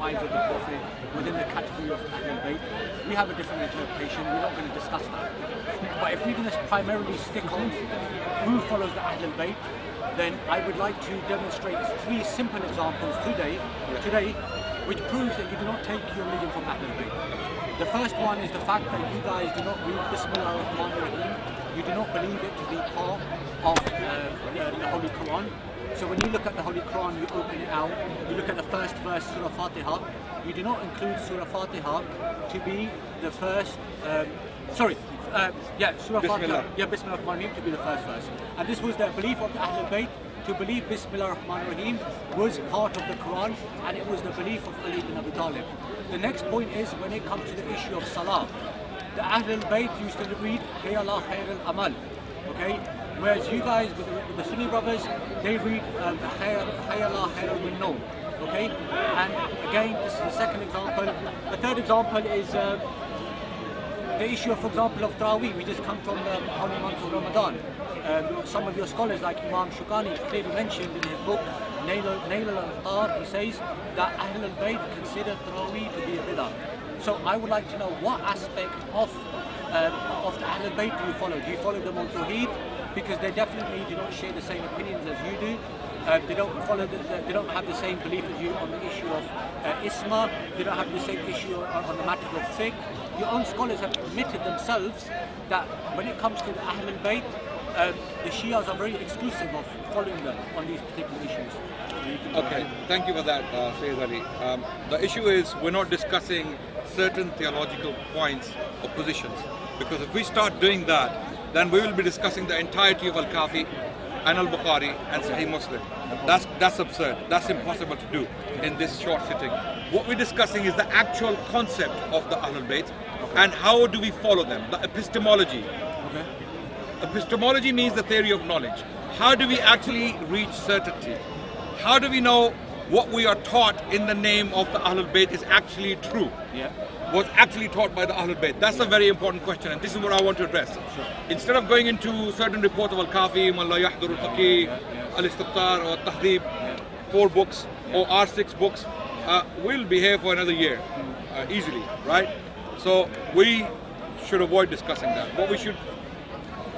wives of the Prophet within the category of Ahlul-Bayt. We have a different interpretation. We're not going to discuss that. But if we're going to primarily stick on who follows the Ahlul-Bayt, then I would like to demonstrate 3 simple examples today, which proves that you do not take your religion from Ahlul-Bayt. The first one is the fact that you guys do not read Bismillah ar-Rahman ar-Rahim. You do not believe it to be part of the Holy Quran. So when you look at the Holy Quran, you open it out, you look at the first verse, Surah Fatiha, you do not include Surah Fatiha to be the first, Surah Fatiha, Bismillah ar-Rahman ar-Rahim to be the first verse. And this was the belief of the Ahlul-Bayt, to believe Bismillah ar-Rahman ar-Rahim was part of the Quran, and it was the belief of Ali ibn Abi Talib. The next point is when it comes to the issue of Salah. The Ahlul-Bayt used to read Hayya ala khair al-amal, okay? Whereas you guys, with the Sunni brothers, they read Hayya ala khair al-Nawm, okay? And again, this is the second example. The third example is the issue of, for example, of Taraweeh. We just come from the holy month of Ramadan. Some of your scholars, like Imam Shukani, clearly mentioned in his book, Nail al-Anqar, he says that Ahlul-Bayt consider Taraweeh to be a bid'ah. So I would like to know what aspect of the Ahlul-Bayt do you follow? Do you follow them on Tawheed? Because they definitely do not share the same opinions as you do. They don't follow. They don't have the same belief as you on the issue of Isma. They don't have the same issue on the matter of fiqh. Your own scholars have admitted themselves that when it comes to the Ahlul-Bayt, the Shias are very exclusive of following them on these particular issues. Okay, thank you for that, Sayyid Ali. The issue is we're not discussing certain theological points or positions, because if we start doing that, then we will be discussing the entirety of Al-Kafi and Al-Bukhari and Sahih Muslim. That's absurd. That's impossible to do in this short sitting. What we're discussing is the actual concept of the Ahlul-Bayt and how do we follow them, the epistemology. Okay. Epistemology means the theory of knowledge. How do we actually reach certainty? How do we know what we are taught in the name of the Ahlul-Bayt is actually true? Yeah. Was actually taught by the Ahlul-Bayt? That's a very important question, and this is what I want to address. Sure. Instead of going into certain reports of Al-Kafi, Man la yahdur al-Faqih, Al-Istibtar, or Tahdib, 4 books, or our 6 books, we'll be here for another year, easily, right? So we should avoid discussing that. What we should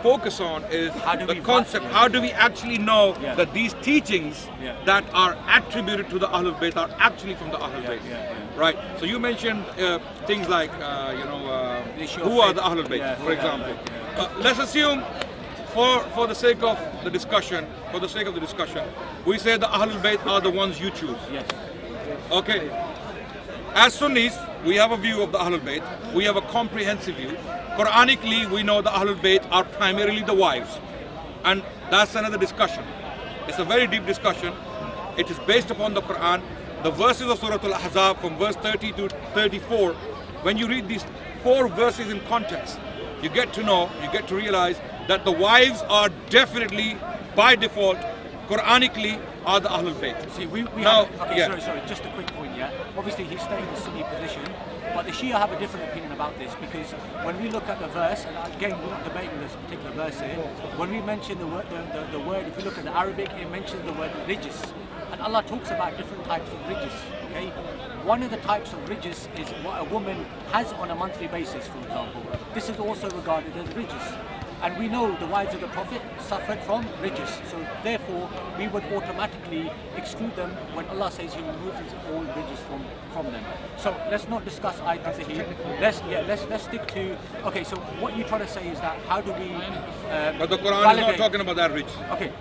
focus on is the concept. How do we actually know that these teachings that are attributed to the Ahlul-Bayt are actually from the Ahlul-Bayt? Right. So you mentioned things like, who are the Ahlul-Bayt, for example. Let's assume, for the sake of the discussion, we say the Ahlul-Bayt are the ones you choose. Yes. Okay. As Sunnis, we have a view of the Ahlul-Bayt. We have a comprehensive view. Quranically, we know the Ahlul-Bayt are primarily the wives. And that's another discussion. It's a very deep discussion. It is based upon the Quran. The verses of Surah Al-Ahzab from verse 30 to 34, when you read these 4 verses in context, you get to realize that the wives are definitely, by default, Quranically, are the Ahlul-Bayt. See, sorry, just a quick point, Obviously, he's staying the Sunni position, but the Shia have a different opinion about this, because when we look at the verse, and again, we're not debating this particular verse here, when we mention the word, if you look at the Arabic, it mentions the word rijis. And Allah talks about different types of rijis, okay? One of the types of rijis is what a woman has on a monthly basis, for example. This is also regarded as rijis. And we know the wives of the Prophet suffered from rijis, so therefore we would automatically exclude them when Allah says He removes all rijis from them. So let's not discuss items here. Let's stick to. Okay, so what you're trying to say is that how do we? But the Quran is not talking about that rijis. Okay,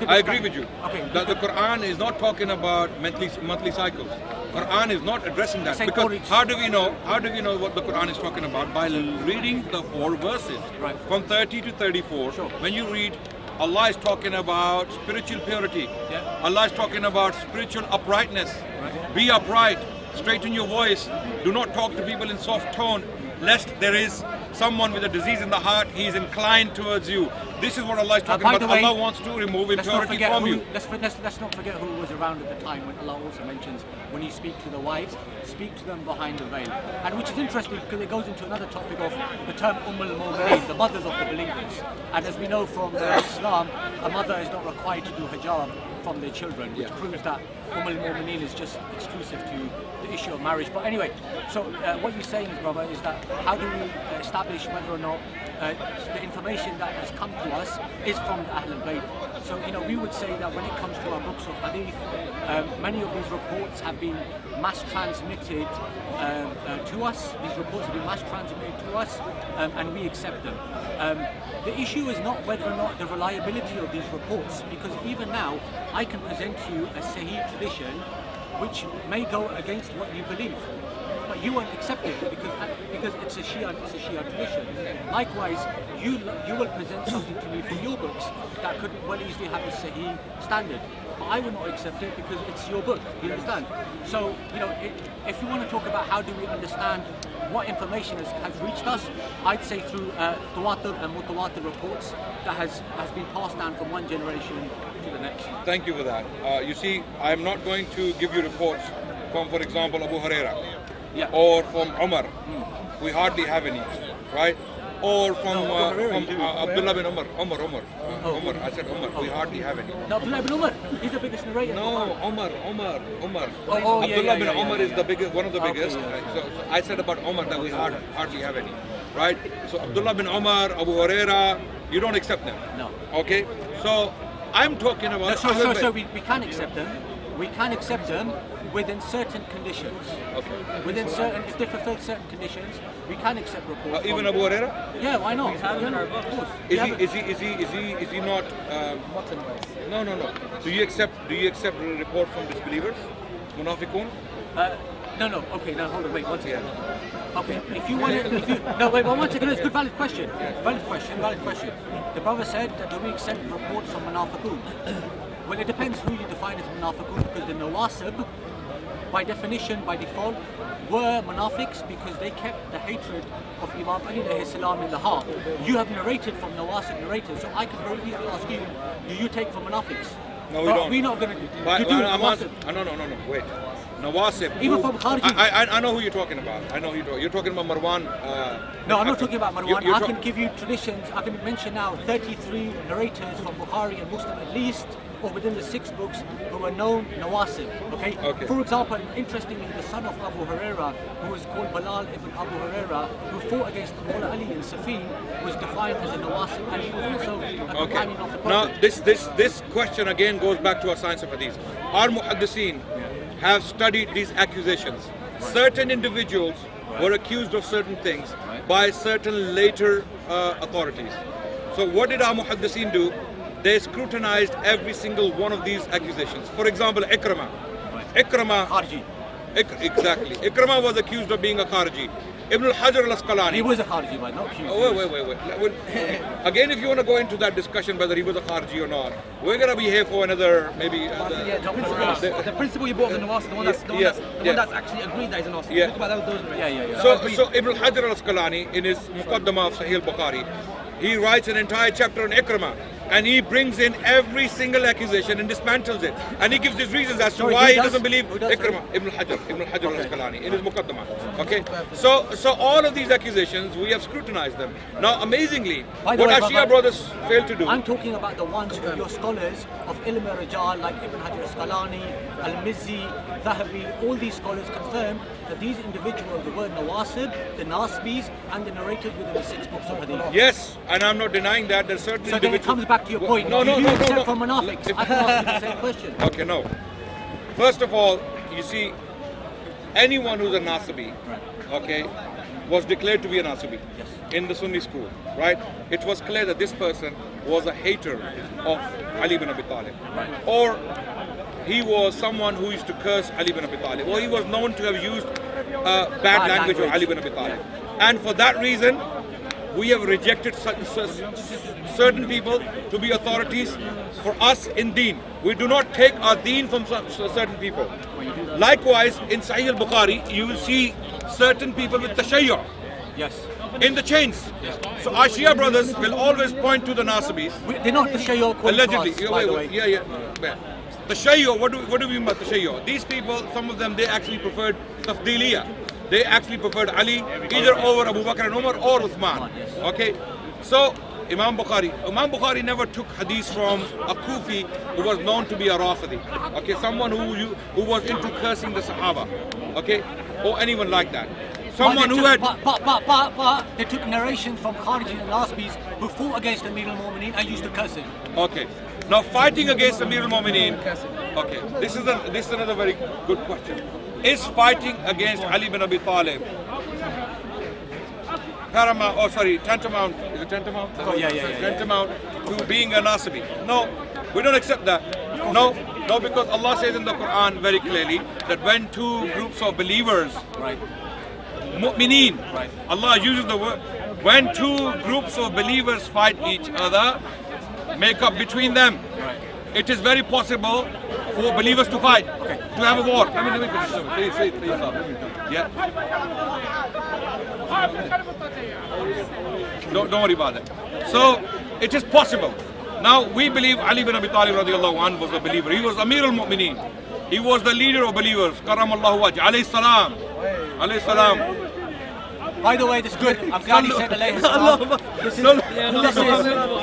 I agree with you. Okay, the Quran is not talking about monthly cycles. Quran is not addressing that, because how do we know what the Quran is talking about? By reading the 4 verses, right, from 30 to 34. Sure. When you read, Allah is talking about spiritual purity. Allah is talking about spiritual uprightness. Right. Be upright, straighten your voice, do not talk to people in soft tone, lest there is someone with a disease in the heart, he is inclined towards you. This is what Allah is talking by about. the way, Allah wants to remove impurity from you. Let's not forget who was around at the time when Allah also mentions when you speak to the wives, speak to them behind the veil. And which is interesting because it goes into another topic of the term al-Mu'mineen, the mothers of the believers. And as we know from Islam, a mother is not required to do hijab from their children, which proves that al-Mu'mineen is just exclusive to the issue of marriage. But anyway, so what you're saying, brother, is that how do we establish whether or not the information that has come to us is from the Ahlul-Bayt? So, we would say that when it comes to our books of hadith, many of these reports have been mass transmitted to us. These reports have been mass transmitted to us, and we accept them. The issue is not whether or not the reliability of these reports, because even now, I can present you a Sahih tradition which may go against what you believe. But you won't accept it because it's a Shia tradition. Likewise, you will present something to me from your books that could well easily have a Sahih standard. But I will not accept it because it's your book. You understand? So if you want to talk about how do we understand what information has reached us, I'd say through tawatur and mutawatir reports that has been passed down from one generation to the next. Thank you for that. You see, I'm not going to give you reports from, for example, Abu Huraira. Yeah. Or from Umar. We hardly have any, right? Or from Abdullah bin Umar. Umar. I said Umar. We hardly have any. No, Abdullah bin Umar. He's the biggest narrator. No, Umar. Abdullah bin Umar is the biggest, one of the biggest. Okay, Right? So I said about Umar that we hardly have any, right? So Abdullah bin Umar, Abu Huraira, you don't accept them. No. Okay. So I'm talking about. So we can accept them. We can accept them within certain conditions. Okay. Within certain, if they fulfill certain conditions, we can accept reports. Even Abu Huraira? Yeah, why not? Of course. Is he not? No. Do you accept a report from disbelievers? Munafiqun? No. Okay, now hold on. Wait, one second. Okay, if you want to, no, wait, one second. It's a good, valid question. Valid question. The brother said that do we accept reports from munafiqun? Well, it depends who you define as munafiqun, because the nawasib, by definition, by default, were munafiqs because they kept the hatred of Imam Ali alayhi salam in the heart. You have narrated from nawasib narrators, so I can very easily ask you, do you take from munafiqs? No, we don't. We're not going to. No, wait. Nawasib. Even from Kharji. I know who you're talking about. You're talking about Marwan. No, I'm not talking about Marwan. I can give you traditions. I can mention now 33 narrators from Bukhari and Muslim at least, or within the 6 books, who were known nawasib. Okay? For example, interestingly, the son of Abu Huraira, who was called Bilal ibn Abu Huraira, who fought against Mawla Ali in Safin, was defined as a nawasib, and he was also a companion of the Prophet. Now, this question again goes back to our science of hadith. Our muhaddithin have studied these accusations. Certain individuals were accused of certain things by certain later authorities. So what did our muhaddithin do? They scrutinized every single one of these accusations. For example, Ikramah. Kharji. Exactly. Ikramah was accused of being a Kharji. Ibn al-Hajar al-Asqalani. He was a Kharji, but not accused. Wait. Again, if you want to go into that discussion whether he was a Kharji or not, we're going to be here for another, maybe... the principle you brought up in the Nawasib, the one that's actually agreed that he's a Nawasib. Yeah. Talk about those. Yeah. So Ibn al-Hajar al-Asqalani, in his Muqaddamah of Sahih al-Bukhari, he writes an entire chapter on Ikramah, and he brings in every single accusation and dismantles it, and he gives his reasons as to why he doesn't believe Ikramah. Ibn al-Hajar al-Asqalani in his Muqaddamah. Okay, so all of these accusations, we have scrutinized them. Now, amazingly, what our Shia brothers failed to do. I'm talking about the ones who your scholars of Ilm al-Rijal, like Ibn Hajar al-Asqalani, al-Mizzi, Dhahabi, all these scholars confirm that these individuals were nawasib, the nasbis, and the narrators within the 6 books of hadith. Yes, and I'm not denying that there's certain So then it comes back to your point. No. From munafiqs. I can ask you the same question. Okay, no. First of all, you see, anyone who's a Nasibi, okay, was declared to be a Nasibi in the Sunni school, right? It was clear that this person was a hater of Ali ibn Abi Talib, or he was someone who used to curse Ali ibn Abi Talib, or he was known to have used bad language of Ali ibn Abi Talib. And for that reason, we have rejected certain people to be authorities for us in deen. We do not take our deen from certain people. Likewise, in Sahih al-Bukhari, you will see certain people with tashayyu'. Yes. in the chains. So our Shia brothers will always point to the Nasibis. They're not the Shia Allegedly. by the way. Yeah. The Shia, what do we mean by the Shia? These people, some of them, they actually preferred Tafdiliya. They actually preferred Ali either over Abu Bakr and Umar or Uthman. Okay? So, Imam Bukhari never took hadith from a Kufi who was known to be a Rafidi. Okay? Someone who was into cursing the Sahaba. Okay? Or anyone like that. Someone who had... But they took narrations from Khariji and Nasbis who fought against Amir al-Mu'mineen and used to curse him. Okay. Now fighting against Amir al-Mu'mineen. Okay. This is another very good question. Is fighting against Ali bin Abi Talib tantamount? Is it tantamount? Oh, yeah. Tantamount to being a Nasibi? No, we don't accept that. No, because Allah says in the Quran very clearly that when two groups of believers, Right. mu'mineen, Right. Allah uses the word, when two groups of believers fight each other, make up between them. Right. It is very possible for believers to fight, to have a war. Let me finish. Please. Yeah. Don't worry about that. So it is possible. Now we believe Ali bin Abi Talib radiallahu anhu was a believer. He was Amir al-Mu'mineen. He was the leader of believers. Karamallahu wajh. Alayhi salam. Alayhi salam. By the way, this is good. I'm glad you said alayhi salam.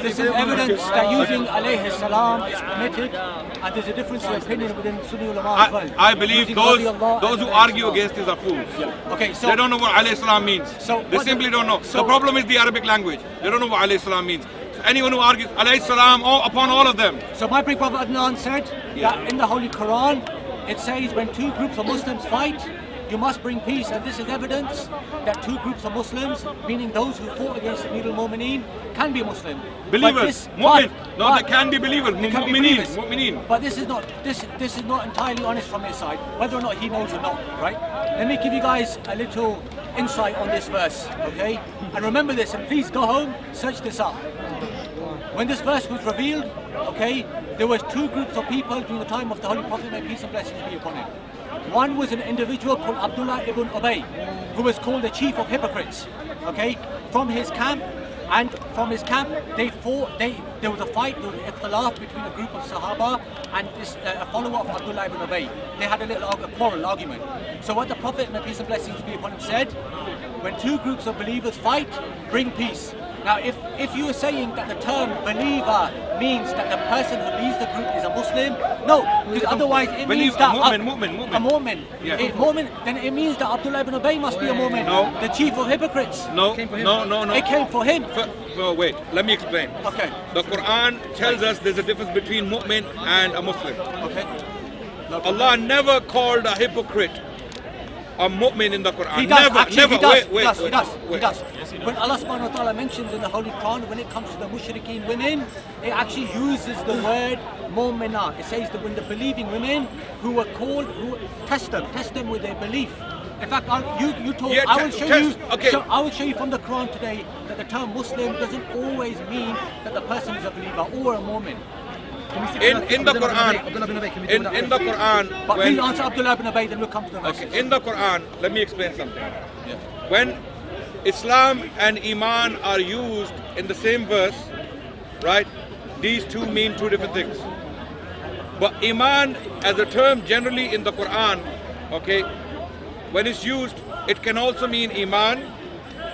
This is evidence that using alayhi salam is permitted, and there's a difference of opinion within Sunni ulama as well. I believe those who argue against this are fools. Okay, so they don't know what alayhi salam means. So they simply don't know. The problem is the Arabic language. They don't know what alayhi salam means. So anyone who argues alayhi salam upon all of them. So my big brother Adnan said that in the Holy Quran, it says when two groups of Muslims fight, you must bring peace, and this is evidence that two groups of Muslims, meaning those who fought against Amir al-Mu'mineen, can be Muslim. Believers, mu'min. No, they can be believers. Mu'mineen. But this is not entirely honest from his side, whether or not he knows or not, right? Let me give you guys a little insight on this verse, okay? And remember this, and please go home, search this up. When this verse was revealed, okay, there was two groups of people during the time of the Holy Prophet, may peace and blessings be upon him. One was an individual called Abdullah ibn Ubay, who was called the chief of hypocrites. Okay, from his camp, they fought. There was a fight, there was an ikhtilaf between a group of Sahaba and this a follower of Abdullah ibn Ubay. They had a quarrel argument. So what the Prophet, may peace and blessings be upon him, said: when two groups of believers fight, bring peace. Now, if you are saying that the term believer means that the person who leads the group is a Muslim, no, because otherwise it means that mu'min. A mu'min. Yeah. Mu'min, then it means that Abdullah ibn Ubay must be a mu'min. No. The chief of hypocrites. No. It came for him. Wait, let me explain. Okay. The Quran tells us there's a difference between mu'min and a Muslim. Okay. Allah never called a hypocrite a mu'min in the Quran. He does, Never. He does. When Allah subhanahu wa ta'ala mentions in the Holy Quran, when it comes to the mushrikeen women, it actually uses the word mu'minah. It says that when the believing women who were called, test them with their belief. In fact, I will show you from the Quran today that the term Muslim doesn't always mean that the person is a believer or a mu'min. In the Quran, but please answer Abdullah ibn Ubay, then we'll come to the verses. Okay, in the Quran, let me explain something. When Islam and Iman are used in the same verse, right? These two mean two different things. But Iman as a term generally in the Quran, okay, when it's used, it can also mean Iman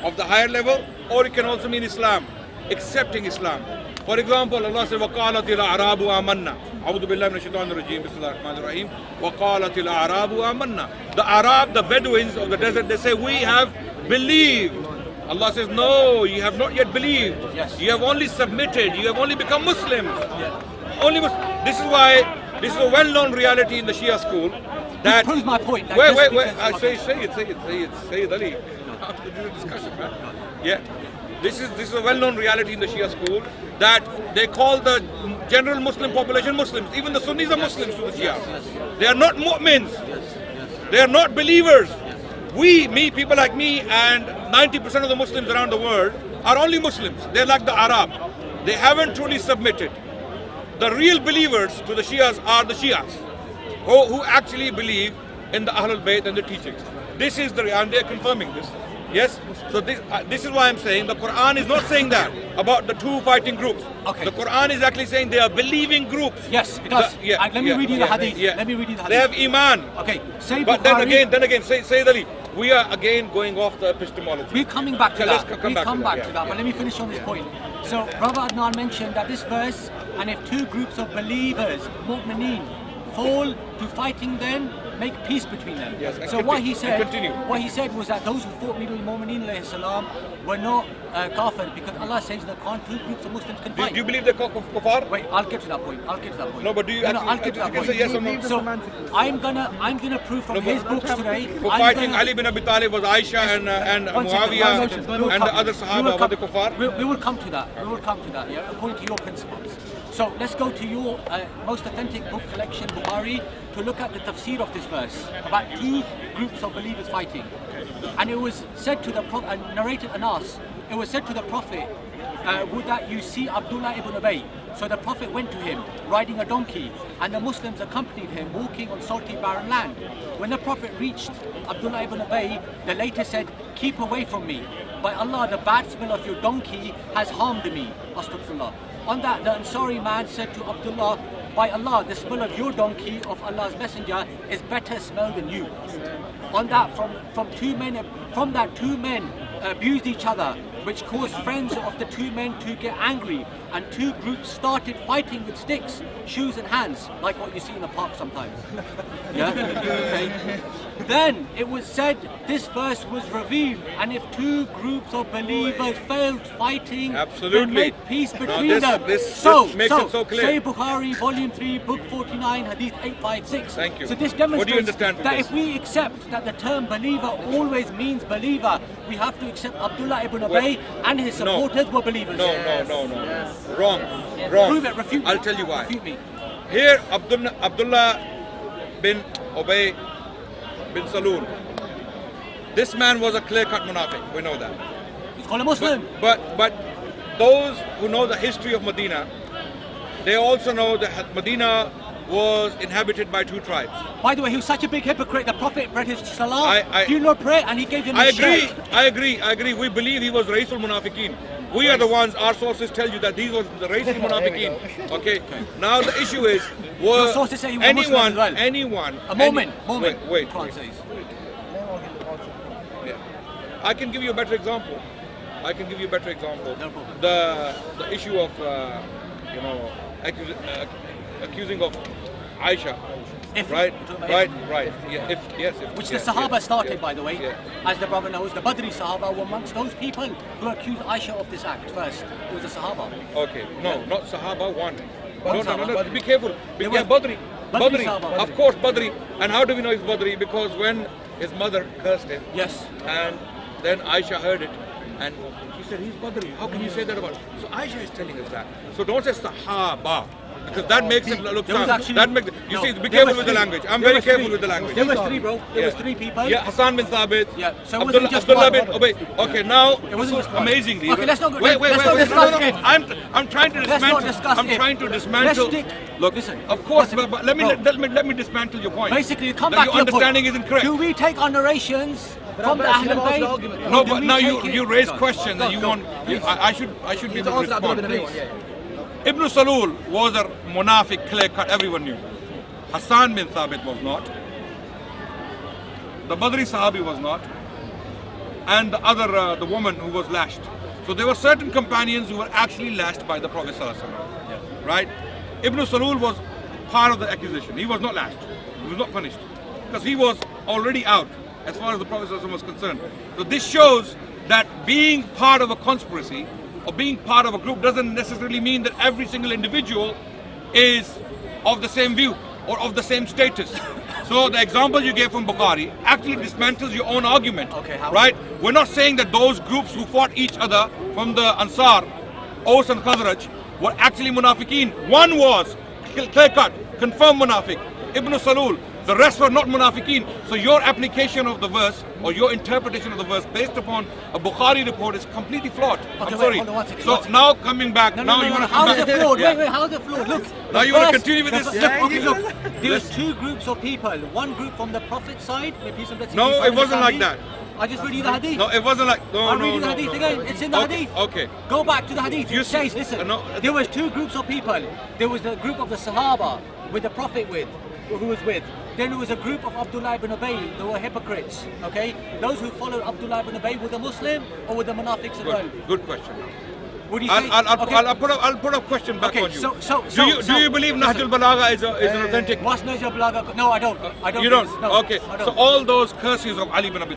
of the higher level, or it can also mean Islam, accepting Islam. For example, Allah says, وَقَالَتِ الْأَعْرَابُ آمَنَّا أعوذ بالله من الشيطان الرجيم بسم الله الرحمن الرحيم وَقَالَتِ الْأَعْرَابُ آمَنَّا. The Arab, the Bedouins of the desert, they say, we have believed. Allah says, no, you have not yet believed. Yes. You have only submitted. You have only become Muslims. This is why, this is a well-known reality in the Shia school. That proves my point. Wait. Say it, Ali. Discussion, man. Yeah. This is a well-known reality in the Shia school that they call the general Muslim population Muslims. Even the Sunnis are Muslims to the Shia. They are not mu'mins. They are not believers. People like me and 90% of the Muslims around the world are only Muslims. They're like the Arab. They haven't truly submitted. The real believers to the Shias are the Shias who actually believe in the Ahlul-Bayt and the teachings. This is and they're confirming this. Yes. So this is why I'm saying the Quran is not saying that about the two fighting groups. Okay. The Quran is actually saying they are believing groups. Yes, it does. Let me read you the hadith. Let me read you the hadith. They have iman. Okay. Say but Bukhari, then again, Sayyid Ali, we are again going off the epistemology. We're coming back to Let's that. come back to that. But let me finish on this point. So, Brother Adnan mentioned that this verse, and if two groups of believers, mu'mineen, fall to fighting, then make peace between them. Yes, so what he said was that those who fought Mirul Mu'mineen alayhi salam were not kafir, because Allah says in the Quran two groups of Muslims can fight. Do you believe they're kuffar? Wait, I'll get to that point. No, but do you I'll get to that point. say yes or no? So I'm gonna prove from his books today. For fighting Ali bin Abi Talib was Aisha and Muawiyah and the other Sahaba were the kuffar? We will come to that. Yeah, according to your principles. So let's go to your most authentic book collection, Bukhari, to look at the tafsir of this verse about two groups of believers fighting. And it was said to the Prophet, narrated Anas, it was said to the Prophet, would that you see Abdullah ibn Ubay. So the Prophet went to him riding a donkey, and the Muslims accompanied him walking on salty barren land. When the Prophet reached Abdullah ibn Ubay, the latter said, keep away from me. By Allah, the bad smell of your donkey has harmed me. Astaghfirullah. On that, the Ansari man said to Abdullah, by Allah, the smell of your donkey of Allah's messenger is better smell than you. On that, from that two men abused each other, which caused friends of the two men to get angry, and two groups started fighting with sticks, shoes and hands, like what you see in the park sometimes. Yeah? Okay. Then it was said this verse was revealed, and if two groups of believers failed fighting, then make peace between them. This makes it so clear. Say Bukhari, Volume 3, Book 49, Hadith 856. Thank you. So this demonstrates what do you understand from that this? If we accept that the term believer always means believer, we have to accept Abdullah ibn Ubay and his supporters were believers. No. Yes. Wrong. Prove it, refute me. I'll tell you why. Refute me. Here, Abdullah bin Ubay bin Salul. This man was a clear-cut munafiq. We know that. He's called a Muslim. But those who know the history of Medina, they also know that Medina was inhabited by two tribes. By the way, he was such a big hypocrite. The Prophet read his salah, funeral prayer, and he gave him a shirt. I agree. We believe he was Raisul Munafiqeen. We are the ones, our sources tell you that these were the Raisul Munafiqeen. Okay. Now the issue is, your sources say he was Muslim as well. Anyone. A moment. Wait. Yeah. I can give you a better example. No problem. The issue of accusing of Aisha. Right. Yeah. If which the Sahaba started, by the way. Yeah. As the brother knows, the Badri Sahaba were amongst those people who accused Aisha of this act first. It was the Sahaba. Okay. No, not Sahaba one. No. Sahaba. Be careful. Badri. Of course, Badri. And how do we know he's Badri? Because when his mother cursed him. Yes. And then Aisha heard it, and she said, he's Badri. How can you say that about him? So Aisha is telling us that. So don't say Sahaba. Because that makes it look bad. Be careful with the language. I'm very careful with the language. There was three, bro. There was three people. Yeah, Hassan bin Thabit. Yeah. So Abdullah bin Ubay. Okay, now amazingly. Okay, let's not discuss it. I'm trying to dismantle. Look, listen. Of course, but let me dismantle your point. Basically, come back to your understanding isn't correct. Do we take our narrations from the Ahlul-Bayt? No, but now you raise questions and you want. I should be able to respond. Ibn Salul was a munafiq, clear-cut, everyone knew. Hassan bin Thabit was not. The Badri Sahabi was not. And the other, the woman who was lashed. So there were certain companions who were actually lashed by the Prophet ﷺ. Right? Ibn Salul was part of the accusation. He was not lashed. He was not punished. Because he was already out as far as the Prophet ﷺ was concerned. So this shows that being part of a conspiracy or being part of a group doesn't necessarily mean that every single individual is of the same view or of the same status. So the example you gave from Bukhari actually dismantles your own argument. Okay, how? Right? We're not saying that those groups who fought each other from the Ansar, Aus and Khazraj, were actually munafiqeen. One was clear-cut, confirmed munafiq, Ibn Salul. The rest were not munafiqeen. So your application of the verse or your interpretation of the verse based upon a Bukhari report is completely flawed. Okay, I'm sorry. Hold on one second. So now coming back, No, you want to how come is back. it flawed? Yeah. Wait, how is it flawed? Look. Now you want to continue with this? Look. There was two groups of people. One group from the Prophet's side. No, it wasn't like that. I just read you the hadith. No, it wasn't like. No, I'm no, reading no, the hadith no, again. no. It's in the Okay, hadith. Okay. Go back to the hadith. You It says, see- listen, no, there was two groups of people. There was the group of the Sahaba with the Prophet who was with. Then there was a group of Abdullah ibn Ubay. They were hypocrites. Okay, those who followed Abdullah ibn Ubay were the Muslim or were the Munafiqs as well? Good question. Would you say? I'll put a question back Okay, on you. Do you believe Nahj al-Balagha is an authentic? What's Nahj al-Balagha? No, I don't. I don't. You don't? think it's- no, Okay. I don't. So all those curses of Ali ibn Abi